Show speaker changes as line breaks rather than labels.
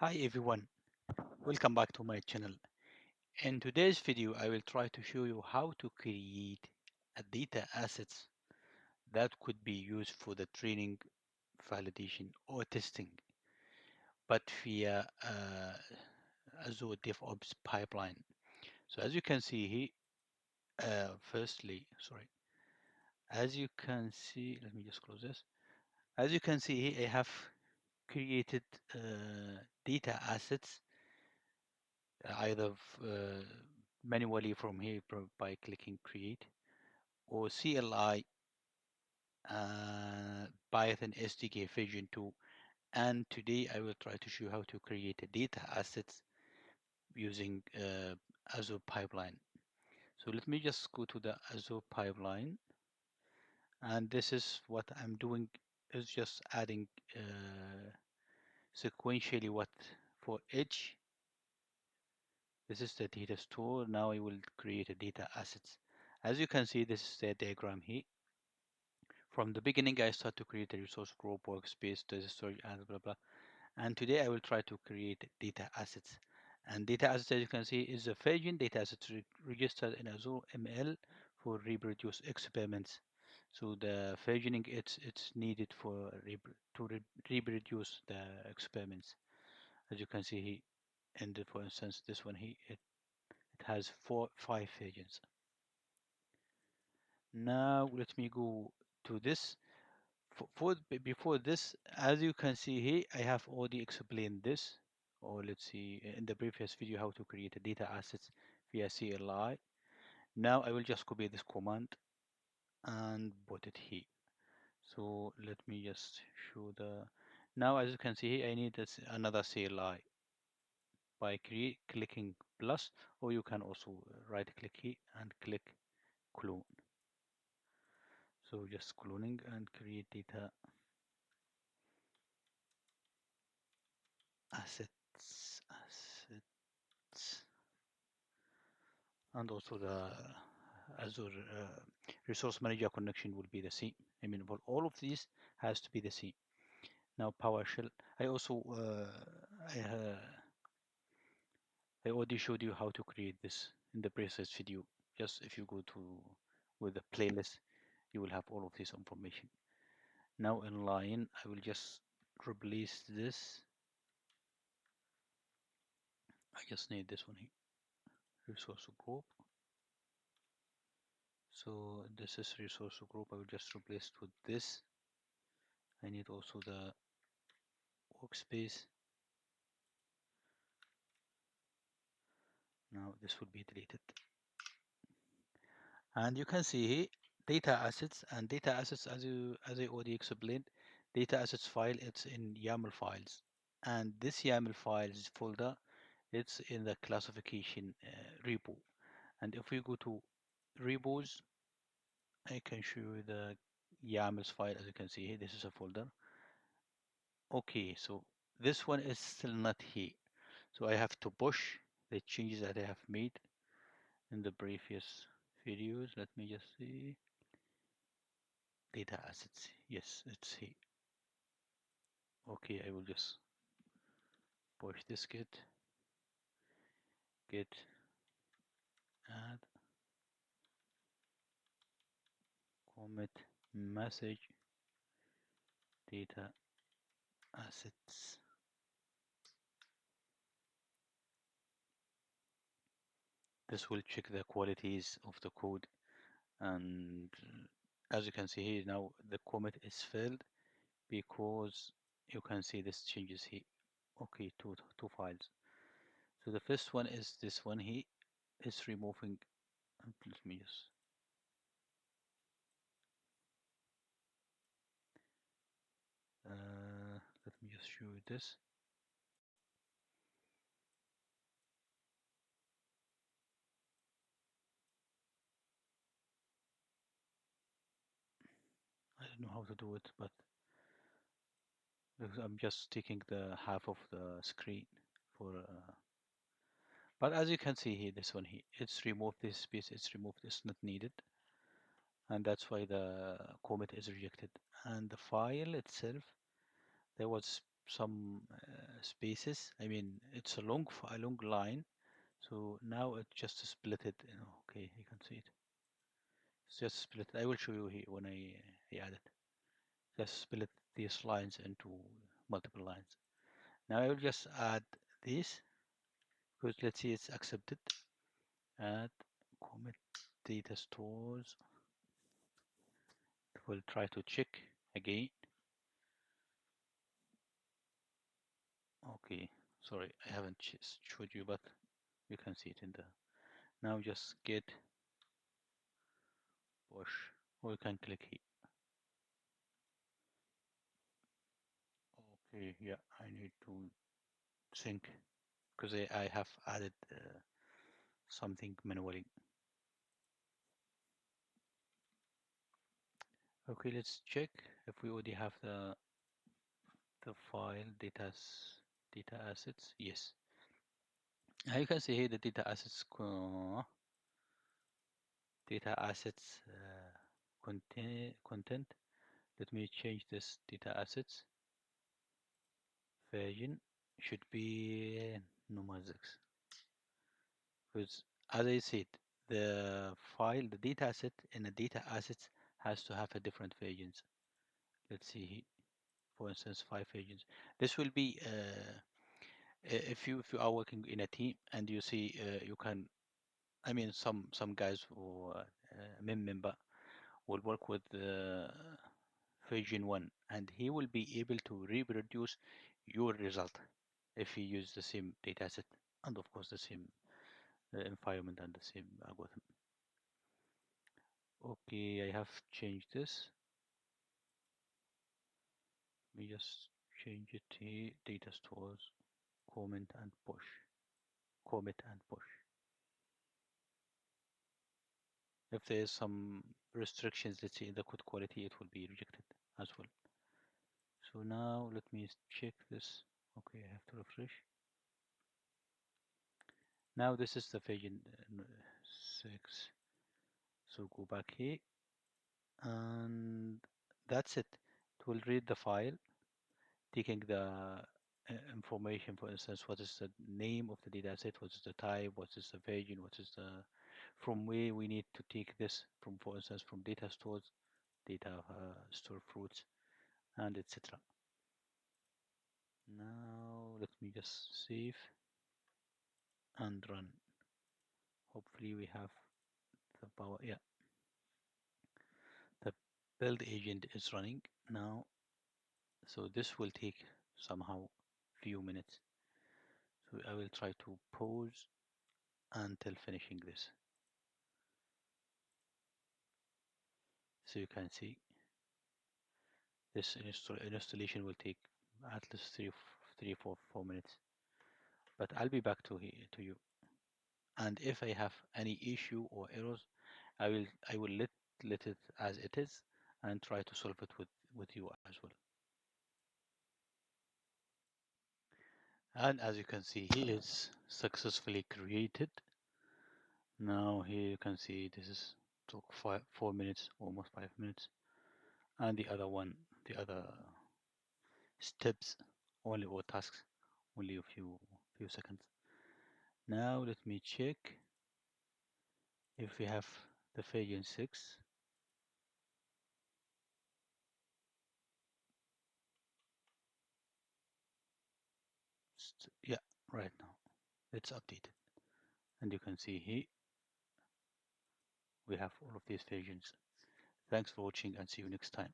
Hi everyone, welcome back to my channel. In today's video, I will try to show you how to create a data assets that could be used for the training, validation, or testing, but via Azure DevOps pipeline. So as you can see here, as you can see, let me just close this. As you can see here, I have created data assets either manually from here by clicking create or CLI Python SDK version 2, and today I will try to show you how to create a data assets using Azure pipeline. So let me just go to the Azure pipeline, and this is what I'm doing is just adding sequentially what for each. This is the data store. Now I will create a data assets. As you can see, this is the diagram here. From the beginning, I start to create a resource group, workspace, data storage, and blah blah. And today I will try to create data assets. And data assets, as you can see, is a version data assets registered in Azure ML for reproduce experiments. So the versioning it's needed for reproduce the experiments. As you can see here, and for instance, this one here, it has five versions. Now let me go to this. Before this, as you can see here, I have already explained this, or let's see, in the previous video, how to create a data assets via CLI. Now I will just copy this command and put it here. So let me just show the. Now as you can see here, I need this another CLI by clicking plus, or you can also right click here and click clone. So just cloning and create data assets, and also the Azure Resource Manager connection will be the same. I mean, for all of these has to be the same. Now PowerShell. I also I already showed you how to create this in the previous video. Just if you go to with the playlist, you will have all of this information. Now in line, I will just replace this. I just need this one here, resource group. So this is resource group. I will just replace it with this. I need also the workspace. Now this will be deleted. And you can see here data assets, and data assets, as I already explained, data assets file, it's in YAML files, and this YAML files folder, it's in the classification repo. And if we go to repos, I can show you the YAMLs file. As you can see here, this is a folder. Okay, so this one is still not here, so I have to push the changes that I have made in the previous videos. Let me just see. Data assets. Yes, it's here. Okay, I will just push this get add commit message data assets. This will check the qualities of the code, and as you can see here now the commit is filled because you can see this changes here. Okay, two files. So the first one is this one here. It's removing. Let me just. Let me just show you this. I don't know how to do it, but because I'm just taking the half of the screen for. But as you can see here, this one here, it's removed this space. It's removed. It's not needed, and that's why the commit is rejected. And the file itself, there was some spaces. I mean, it's a long line. So now it just split it. Okay, you can see it. It's just split. I will show you here when I add it. Just split these lines into multiple lines. Now I will just add this because let's see it's accepted. Add commit data stores. We'll try to check again. Okay, sorry, I haven't showed you, but you can see it in the. Now just get push, or you can click here. Okay, yeah, I need to sync because I have added something manually. Okay, let's check if we already have the file data assets. Yes. Now you can see here the data assets content. Let me change this data assets version. Should be numerics because as I said, the data asset in a data assets has to have a different versions. Let's see, for instance, 5 versions. This will be if you are working in a team and you see you can. I mean, some guys or member will work with version 1 and he will be able to reproduce your result if you use the same dataset and of course the same environment and the same algorithm. Okay, I have changed this. Let me just change it here. Data stores, comment and push. Commit and push. If there is some restrictions, let's say in the code quality, it will be rejected as well. So now let me check this. Okay, I have to refresh. Now this is the version 6. So go back here and that's it. It will read the file, taking the information, for instance, what is the name of the data set, what is the type, what is the version, what is the, from where we need to take this from, for instance, from data stores, data store fruits, and etc. Now let me just save and run. Hopefully we have the power. Yeah, the build agent is running now. So this will take somehow few minutes. So I will try to pause until finishing this. So you can see this installation will take at least 4 minutes. But I'll be back to you. And if I have any issue or errors, I will let it as it is and try to solve it with you as well. And as you can see, he is successfully created. Now here you can see this is took 4 minutes, almost 5 minutes, and the other steps only or tasks only a few seconds. Now let me check if we have the version 6. Yeah, right now it's updated, and you can see here we have all of these versions. Thanks for watching and see you next time.